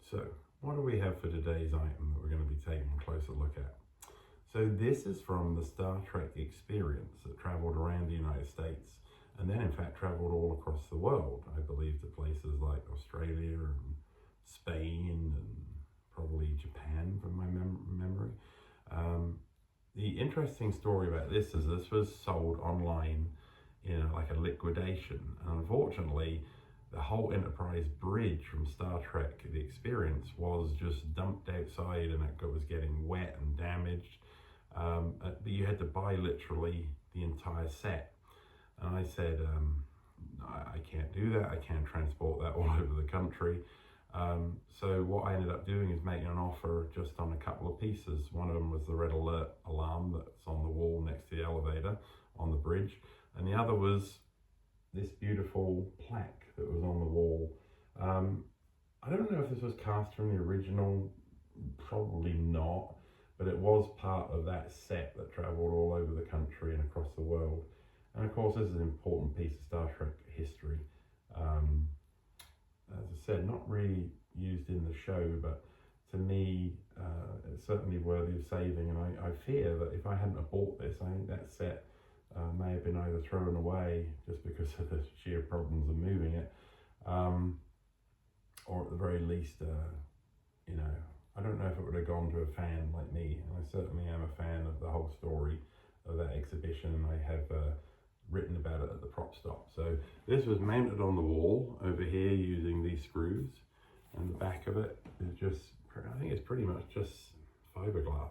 So, what do we have for today's item that we're going to be taking a closer look at? So this is from the StarTrek experience that traveled around the United States and then in fact traveled all across the world, I believe, to places like Australia and Spain and probably Japan from my memory. The interesting story about this is this was sold online in like a liquidation, and unfortunately the whole Enterprise bridge from Star Trek The Experience was just dumped outside and it was getting wet and damaged. But you had to buy literally the entire set. And I said, I can't do that. I can't transport that all over the country. So what I ended up doing is making an offer just on a couple of pieces. One of them was the red alert alarm that's on the wall next to the elevator on the bridge. And the other was this beautiful plaque that was on the wall. I don't know if this was cast from the original, probably not, but it was part of that set that traveled all over the country and across the world. And of course, this is an important piece of Star Trek history. As I said, not really used in the show, but to me, it's certainly worthy of saving. And I fear that if I hadn't have bought this, I think that set may have been either thrown away just because of the sheer problems of moving it, or at the very least, I don't know if it would have gone to a fan like me. And I certainly am a fan of the whole story of that exhibition. I have written about it at the Propstop. So this was mounted on the wall over here using these screws, and the back of it is just, I think it's pretty much just fiberglass.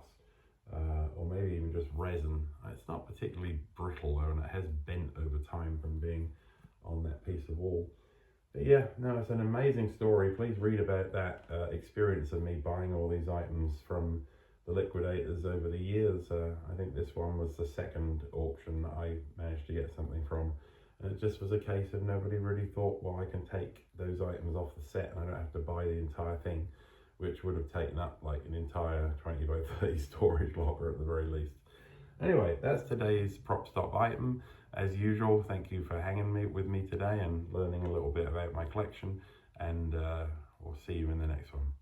Or maybe even just resin. It's not particularly brittle though, and it has bent over time from being on that piece of wall. But yeah, no, it's an amazing story. Please read about that experience of me buying all these items from the liquidators over the years. I think this one was the second auction that I managed to get something from. And it just was a case of nobody really thought, well, I can take those items off the set and I don't have to buy the entire thing, which would have taken up like an entire 20 by 30 storage locker at the very least. Anyway, that's today's Propstop item. As usual, thank you for hanging with me today and learning a little bit about my collection, and we'll see you in the next one.